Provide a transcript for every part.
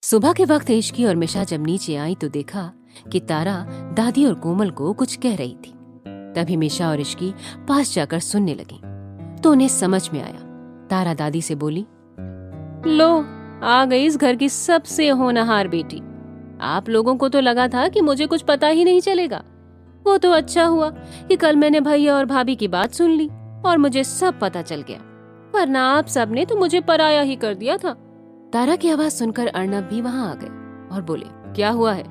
सुबह के वक्त इश्की और मिशा जब नीचे आई तो देखा कि तारा दादी और कोमल को कुछ कह रही थी। तभी मिशा और इश्की पास जाकर सुनने लगी तो उन्हें समझ में आया। तारा दादी से बोली, लो आ गई इस घर की सबसे होनहार बेटी। आप लोगों को तो लगा था कि मुझे कुछ पता ही नहीं चलेगा। वो तो अच्छा हुआ कि कल मैंने भैया और भाभी की बात सुन ली और मुझे सब पता चल गया, वरना आप सबने तो मुझे पराया ही कर दिया था। तारा की आवाज सुनकर अर्नब भी वहाँ आ गए और बोले, क्या हुआ है?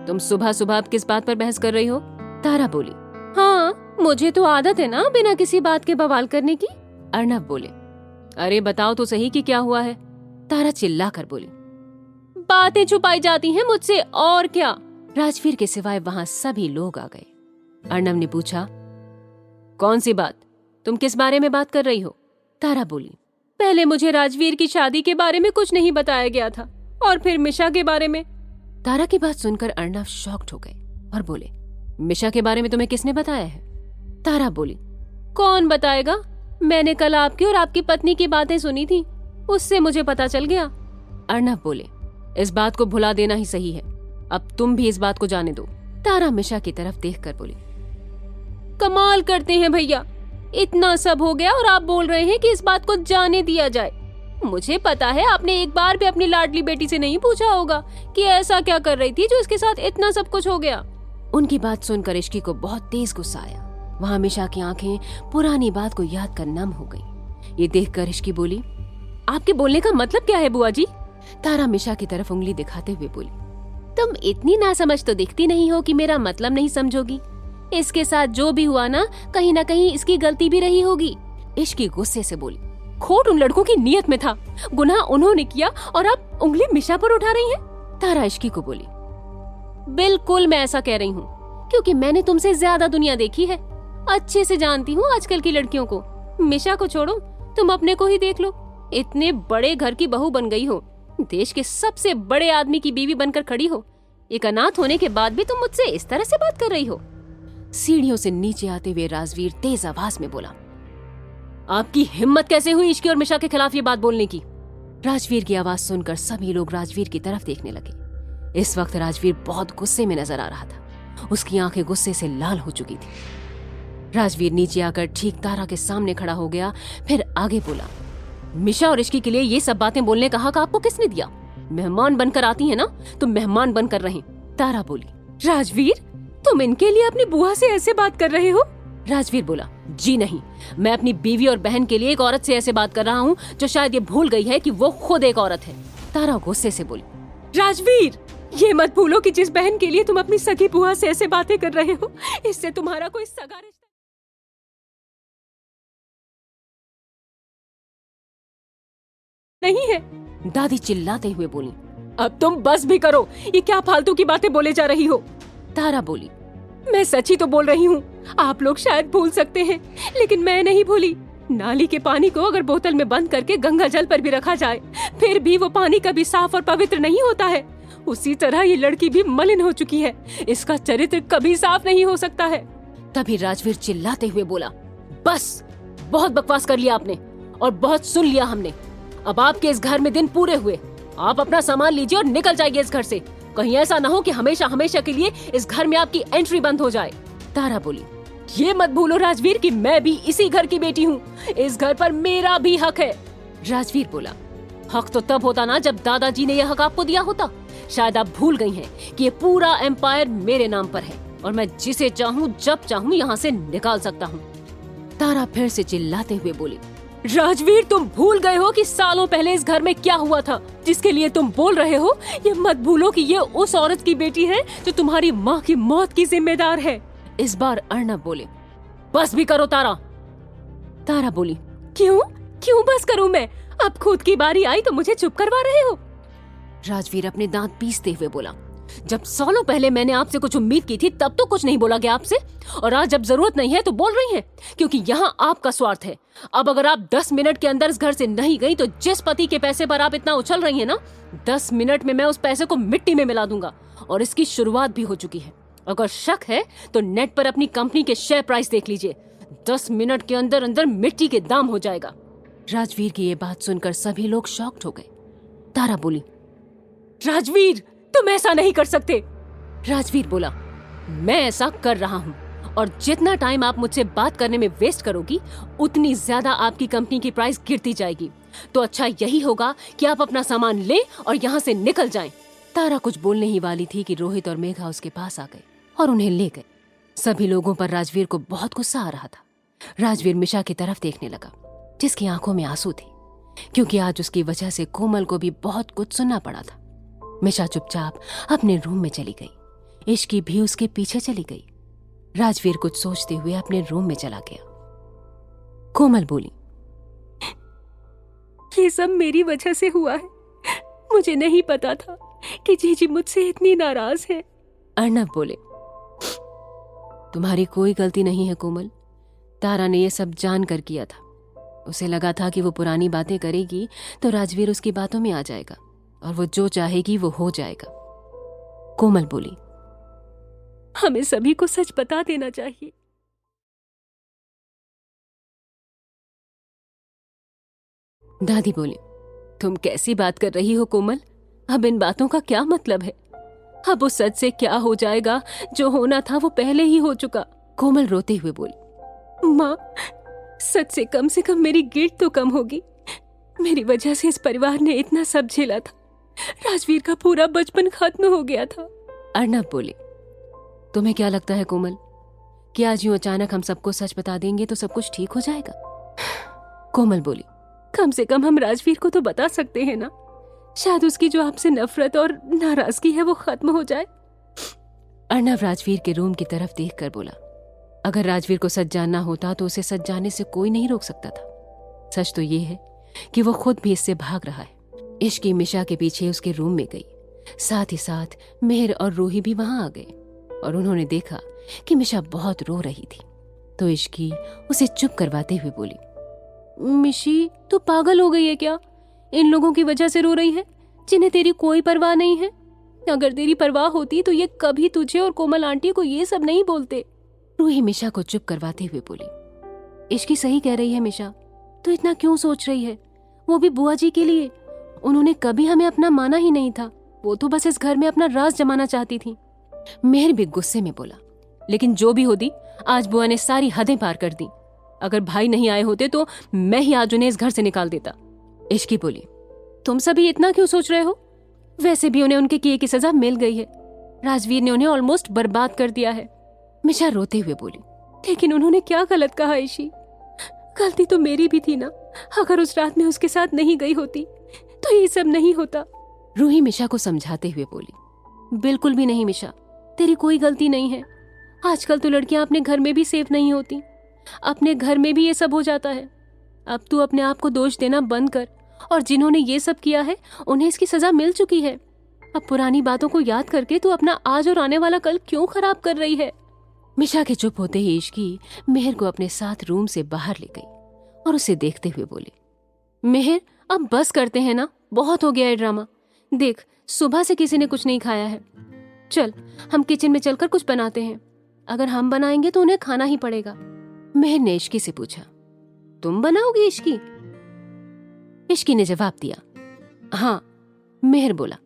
तुम सुबह सुबह किस बात पर बहस कर रही हो? तारा बोली, हाँ मुझे तो आदत है ना बिना किसी बात के बवाल करने की। अर्नब बोले, अरे बताओ तो सही कि क्या हुआ है? तारा चिल्ला कर बोली, बातें छुपाई जाती हैं मुझसे और क्या। राजवीर के सिवाय वहाँ सभी लोग आ गए। अर्नब ने पूछा, कौन सी बात? तुम किस बारे में बात कर रही हो? तारा बोली, पहले मुझे राजवीर की शादी के बारे में कुछ नहीं बताया गया था और फिर मिशा के बारे में। तारा की बात सुनकर अर्नब शॉक्ड हो गए और बोले, मिशा के बारे में तुम्हें किसने बताया है? तारा बोली, कौन बताएगा? मैंने कल आपकी और आपकी पत्नी की बातें सुनी थी, उससे मुझे पता चल गया। अर्नब बोले, इस बात को भुला देना ही सही है, अब तुम भी इस बात को जाने दो। तारा मिशा की तरफ देखकर बोली, कमाल करते हैं भैया, इतना सब हो गया और आप बोल रहे हैं कि इस बात को जाने दिया जाए। मुझे पता है आपने एक बार भी अपनी लाडली बेटी से नहीं पूछा होगा कि ऐसा क्या कर रही थी जो इसके साथ इतना सब कुछ हो गया। उनकी बात सुनकर इश्की को बहुत तेज गुस्सा आया। वहाँ मिशा की आंखें पुरानी बात को याद कर नम हो गई। ये देखकर इश्की बोली, आपके बोलने का मतलब क्या है बुआ जी? तारा मिशा की तरफ उंगली दिखाते हुए बोली, तुम इतनी नासमझ तो दिखती नहीं हो कि मेरा मतलब नहीं समझोगी। इसके साथ जो भी हुआ ना कहीं इसकी गलती भी रही होगी। इश्की गुस्से से बोली, खोट उन लड़कों की नीयत में था, गुनाह उन्होंने किया और आप उंगली मिशा पर उठा रही हैं। तारा इश्की को बोली, बिल्कुल मैं ऐसा कह रही हूँ क्योंकि मैंने तुमसे ज्यादा दुनिया देखी है, अच्छे से जानती हूँ आजकल की लड़कियों को। मिशा को छोड़ो, तुम अपने को ही देख लो, इतने बड़े घर की बहू बन गई हो, देश के सबसे बड़े आदमी की बीवी बनकर खड़ी हो, एक अनाथ होने के बाद भी तुम मुझसे इस तरह से बात कर रही हो। सीढ़ियों से नीचे आते हुए राजवीर तेज आवाज में बोला, आपकी हिम्मत कैसे हुई इश्की और मिशा के खिलाफ ये बात बोलने की? राजवीर की आवाज सुनकर सभी लोग राजवीर की तरफ देखने लगे। इस वक्त राजवीर बहुत गुस्से में नजर आ रहा था, उसकी आंखें गुस्से से लाल हो चुकी थी। राजवीर नीचे आकर ठीक तारा के सामने खड़ा हो गया, फिर आगे बोला, मिशा और इश्की के लिए ये सब बातें बोलने का हक आपको किसने दिया? मेहमान बनकर आती है ना, तुम मेहमान बनकर रहें। तारा बोली, राजवीर तुम इनके लिए अपनी बुआ से ऐसे बात कर रहे हो? राजवीर बोला, जी नहीं, मैं अपनी बीवी और बहन के लिए एक औरत से ऐसे बात कर रहा हूँ जो शायद ये भूल गई है कि वो खुद एक औरत है। तारा गुस्से से बोली, राजवीर ये मत भूलो कि जिस बहन के लिए तुम अपनी सगी बुआ से ऐसे बातें कर रहे हो, इससे तुम्हारा कोई सगा रिश्ता नहीं है। दादी चिल्लाते हुए बोली, अब तुम बस भी करो, ये क्या फालतू की बातें बोले जा रही हो? तारा बोली, मैं सच ही तो बोल रही हूँ, आप लोग शायद भूल सकते हैं लेकिन मैं नहीं भूली। नाली के पानी को अगर बोतल में बंद करके गंगा जल पर भी रखा जाए फिर भी वो पानी कभी साफ और पवित्र नहीं होता है। उसी तरह ये लड़की भी मलिन हो चुकी है, इसका चरित्र कभी साफ नहीं हो सकता है। तभी राजवीर चिल्लाते हुए बोला, बस बहुत बकवास कर लिया आपने और बहुत सुन लिया हमने। अब आपके इस घर में दिन पूरे हुए, आप अपना सामान लीजिए और निकल जाइए इस घर से। कहीं ऐसा ना हो कि हमेशा हमेशा के लिए इस घर में आपकी एंट्री बंद हो जाए। तारा बोली, ये मत भूलो राजवीर कि मैं भी इसी घर की बेटी हूँ, इस घर पर मेरा भी हक है। राजवीर बोला, हक तो तब होता ना जब दादाजी ने यह हक आपको दिया होता। शायद आप भूल गई हैं कि ये पूरा एम्पायर मेरे नाम पर है और मैं जिसे चाहूँ जब चाहूँ यहाँ से निकाल सकता हूँ। तारा फिर से चिल्लाते हुए बोली, राजवीर तुम भूल गए हो कि सालों पहले इस घर में क्या हुआ था जिसके लिए तुम बोल रहे हो। ये मत भूलो कि ये उस औरत की बेटी है जो तुम्हारी माँ की मौत की जिम्मेदार है। इस बार अर्नब बोले, बस भी करो तारा। तारा बोली, क्यों बस करूं मैं? अब खुद की बारी आई तो मुझे चुप करवा रहे हो? राजवीर अपने दांत पीसते हुए बोला, जब सालों पहले मैंने आपसे कुछ उम्मीद की थी तब तो कुछ नहीं बोला गया आपसे, और आज जब जरूरत नहीं है तो बोल रही हैं क्योंकि यहाँ आपका स्वार्थ है। अब अगर आप 10 मिनट के अंदर इस घर से नहीं गई तो जिस पति के पैसे पर आप इतना उछल रही हैं ना, 10 मिनट में मैं उस पैसे को मिट्टी में मिला दूंगा और इसकी शुरुआत भी हो चुकी है। अगर शक है तो नेट पर अपनी कंपनी के शेयर प्राइस देख लीजिए, 10 मिनट के अंदर अंदर मिट्टी के दाम हो जाएगा। राजवीर की ये बात सुनकर सभी लोग शॉक्ड हो गए। तारा बोली, राजवीर, तुम ऐसा नहीं कर सकते। राजवीर बोला, मैं ऐसा कर रहा हूँ और जितना टाइम आप मुझसे बात करने में वेस्ट करोगी उतनी ज्यादा आपकी कंपनी की प्राइस गिरती जाएगी। तो अच्छा यही होगा कि आप अपना सामान लें और यहाँ से निकल जाएं। तारा कुछ बोलने ही वाली थी कि रोहित और मेघा उसके पास आ गए और उन्हें ले गए। सभी लोगों पर राजवीर को बहुत गुस्सा आ रहा था। राजवीर मिशा की तरफ देखने लगा, जिसकी आंखों में आंसू थे, क्योंकि आज उसकी वजह से कोमल को भी बहुत कुछ सुनना पड़ा था। मिशा चुपचाप अपने रूम में चली गई। इश्की भी उसके पीछे चली गई। राजवीर कुछ सोचते हुए अपने रूम में चला गया। कोमल बोली, ये सब मेरी वजह से हुआ है। मुझे नहीं पता था कि जीजी मुझसे इतनी नाराज है। अर्णव बोले, तुम्हारी कोई गलती नहीं है कोमल। तारा ने यह सब जान कर किया था। उसे लगा था कि वो पुरानी बातें करेगी तो राजवीर उसकी बातों में आ जाएगा और वो जो चाहेगी वो हो जाएगा। कोमल बोली, हमें सभी को सच बता देना चाहिए। दादी बोली, तुम कैसी बात कर रही हो कोमल? अब इन बातों का क्या मतलब है? अब उस सच से क्या हो जाएगा? जो होना था वो पहले ही हो चुका। कोमल रोते हुए बोली, माँ, सच से कम मेरी गिल्ट तो कम होगी। मेरी वजह से इस परिवार ने इतना सब झेला था। राजवीर का पूरा बचपन खत्म हो गया था। अर्णव बोले, तुम्हें क्या लगता है कोमल कि आज यूं अचानक हम सबको सच बता देंगे तो सब कुछ ठीक हो जाएगा? कोमल बोली, कम से कम हम राजवीर को तो बता सकते हैं ना। शायद उसकी जो आपसे नफरत और नाराजगी है वो खत्म हो जाए। अर्णव राजवीर के रूम की तरफ देखकर बोला, अगर राजवीर को सच जानना होता तो उसे सच जानने से कोई नहीं रोक सकता था। सच तो ये है कि वो खुद भी इससे भाग रहा है। इश्की मिशा के पीछे उसके रूम में गई। साथ ही साथ मेहर और रूही भी वहां आ गए और उन्होंने देखा कि मिशा बहुत रो रही थी। तो इश्की उसे चुप करवाते हुए बोली, मिशी, तू पागल हो गई है क्या? इन लोगों की वजह से रो रही है जिन्हें तेरी कोई परवाह नहीं है। अगर तेरी परवाह होती तो ये कभी तुझे और कोमल आंटी को ये सब नहीं बोलते। रूही मिशा को चुप करवाते हुए बोली, इश्की सही कह रही है मिशा, तो इतना क्यों सोच रही है? वो भी बुआ जी के लिए। उन्होंने कभी हमें अपना माना ही नहीं था। वो तो बस इस घर में अपना राज जमाना चाहती थी। मेहर भी गुस्से में बोला, लेकिन जो भी होती आज बुआ ने सारी हदें पार कर दी। अगर भाई नहीं आए होते तो मैं ही आज उन्हें इस घर से निकाल देता। इश्की बोली, तुम सभी इतना क्यों सोच रहे हो? वैसे भी उन्हें उनके किए की सजा मिल गई है। राजवीर ने उन्हें ऑलमोस्ट बर्बाद कर दिया है। मिशा रोते हुए बोली, लेकिन उन्होंने क्या गलत कहा इशी? गलती तो मेरी भी थी ना। अगर उस रात में उसके साथ नहीं गई होती तो ये सब नहीं होता। रूही मिशा को समझाते हुए बोली, बिल्कुल भी नहीं मिशा, तेरी कोई गलती नहीं है। आजकल तो लड़कियां अपने घर में भी सेफ नहीं होती। अपने घर में भी ये सब हो जाता है। अब तू अपने आप को दोष देना बंद कर और जिन्होंने ये सब किया है उन्हें इसकी सजा मिल चुकी है। अब पुरानी बातों को याद करके तू अपना आज और आने वाला कल क्यों खराब कर रही है? मिशा के चुप होते ही इश्की मेहर को अपने साथ रूम से बाहर ले गई और उसे देखते हुए बोली, मेहर, अब बस करते हैं ना, बहुत हो गया है ड्रामा। देख, सुबह से किसी ने कुछ नहीं खाया है। चल, हम किचन में चलकर कुछ बनाते हैं। अगर हम बनाएंगे तो उन्हें खाना ही पड़ेगा। मेहर ने इश्की से पूछा, तुम बनाओगी इश्की? इश्की ने जवाब दिया, हाँ। मेहर बोला,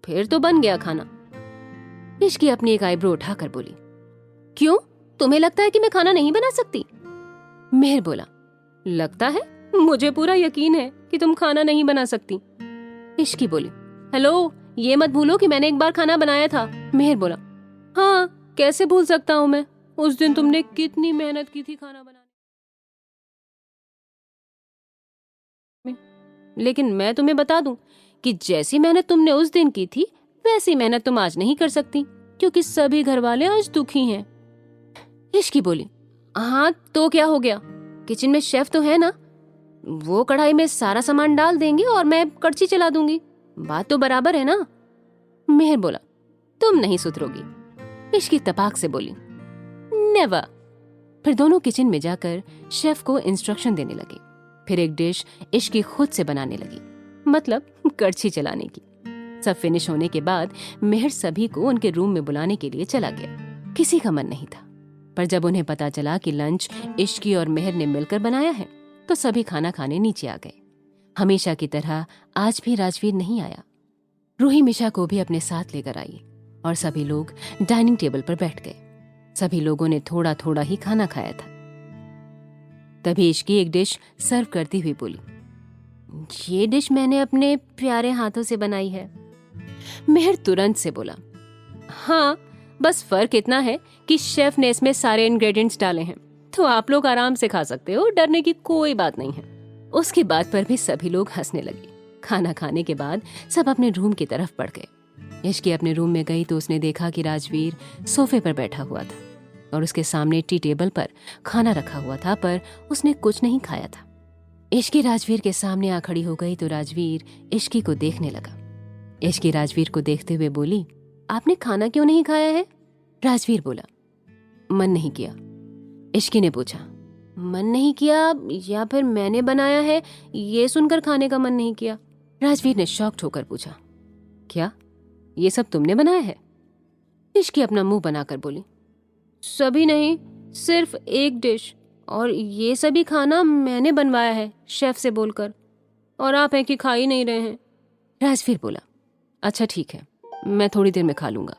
फिर तो बन गया खाना। इश्की अपनी एक आईब्रो उठाकर बोली, क्यों, तुम्हें लगता है कि मैं खाना नहीं बना सकती? मेहर बोला, लगता है? मुझे पूरा यकीन है कि तुम खाना नहीं बना सकती। इश्की बोली, हेलो, ये मत भूलो कि मैंने एक बार खाना बनाया था। मेहर बोला, हाँ, कैसे भूल सकता हूं मैं? उस दिन तुमने कितनी मेहनत की थी खाना बनाने में। लेकिन मैं तुम्हें बता दूं कि जैसी मेहनत तुमने उस दिन की थी वैसी मेहनत तुम आज नहीं कर सकती, क्योंकि सभी घर वाले आज दुखी हैं। इश्की बोली, हाँ तो क्या हो गया? किचन में शेफ तो है ना, वो कढ़ाई में सारा सामान डाल देंगे और मैं कड़छी चला दूंगी। बात तो बराबर है ना? मेहर बोला, तुम नहीं सुधरोगी। इश्की तपाक से बोली, नेवर। फिर दोनों किचन में जाकर शेफ को इंस्ट्रक्शन देने लगे। फिर एक डिश इश्की खुद से बनाने लगी, मतलब कड़छी चलाने की। सब फिनिश होने के बाद मेहर सभी को उनके रूम में बुलाने के लिए चला गया। किसी का मन नहीं था, पर जब उन्हें पता चला कि लंच इश्की और मेहर ने मिलकर बनाया है तो सभी खाना खाने नीचे आ गए। हमेशा की तरह आज भी राजवीर नहीं आया। रूही मिशा को भी अपने साथ लेकर आई और सभी लोग डाइनिंग टेबल पर बैठ गए। सभी लोगों ने थोड़ा थोड़ा ही खाना खाया था। तभी इश्की एक डिश सर्व करती हुई बोली, ये डिश मैंने अपने प्यारे हाथों से बनाई है। मेहर तुरंत से बोला, हाँ, बस फर्क इतना है कि शेफ ने इसमें सारे इंग्रेडिएंट्स डाले हैं, तो आप लोग आराम से खा सकते हो, डरने की कोई बात नहीं है। उसकी बात पर भी सभी लोग हंसने लगे। खाना खाने के बाद सब अपने रूम की तरफ बढ़ गए। इश्की अपने रूम में गई तो उसने देखा कि राजवीर सोफे पर बैठा हुआ था और उसके सामने टी टेबल पर खाना रखा हुआ था, पर उसने कुछ नहीं खाया था। इश्की राजवीर के सामने आ खड़ी हो गई तो राजवीर इश्की को देखने लगा। इश्की राजवीर को देखते हुए बोली, आपने खाना क्यों नहीं खाया है? राजवीर बोला, मन नहीं किया। इश्की ने पूछा, मन नहीं किया या फिर मैंने बनाया है ये सुनकर खाने का मन नहीं किया? राजवीर ने शॉक्ड होकर पूछा, क्या ये सब तुमने बनाया है? इश्की अपना मुंह बनाकर बोली, सभी नहीं, सिर्फ एक डिश, और ये सभी खाना मैंने बनवाया है शेफ से बोलकर, और आप हैं कि खा ही नहीं रहे हैं। राजवीर बोला, अच्छा ठीक है, मैं थोड़ी देर में खा लूंगा।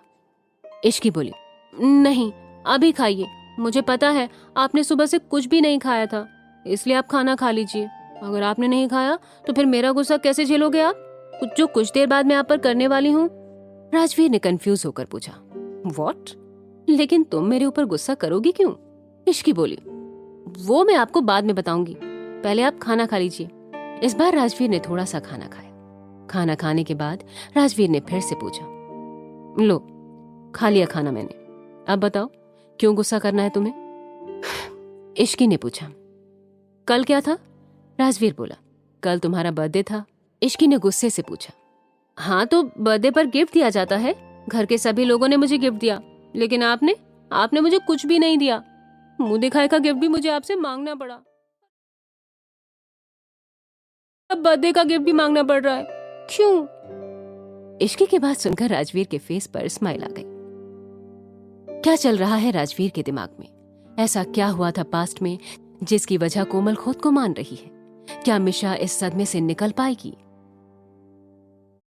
इश्की बोली, नहीं, अभी खाइए, मुझे पता है आपने सुबह से कुछ भी नहीं खाया था, इसलिए आप खाना खा लीजिए। अगर आपने नहीं खाया तो फिर मेरा गुस्सा कैसे झेलोगे आप, जो कुछ देर बाद मैं आप पर करने वाली हूँ? राजवीर ने कंफ्यूज होकर पूछा, व्हाट? लेकिन तुम मेरे ऊपर गुस्सा करोगी क्यों? इश्की बोली, वो मैं आपको बाद में बताऊंगी, पहले आप खाना खा लीजिए। इस बार राजवीर ने थोड़ा सा खाना खाया। खाना खाने के बाद राजवीर ने फिर से पूछा, लो, खा लिया खाना मैंने, अब बताओ क्यों गुस्सा करना है तुम्हें? इश्की ने पूछा, कल क्या था? राजवीर बोला, कल तुम्हारा बर्थडे था। इश्की ने गुस्से से पूछा, हाँ तो बर्थडे पर गिफ्ट दिया जाता है, घर के सभी लोगों ने मुझे गिफ्ट दिया, लेकिन आपने मुझे कुछ भी नहीं दिया। मुंह दिखाए का गिफ्ट भी मुझे आपसे मांगना पड़ा, अब बर्थडे का गिफ्ट भी मांगना पड़ रहा है, क्यों? इश्की की बात सुनकर राजवीर के फेस पर स्माइल आ गई। क्या चल रहा है राजवीर के दिमाग में? ऐसा क्या हुआ था पास्ट में जिसकी वजह कोमल खुद को मान रही है? क्या मिशा इस सदमे से निकल पाएगी?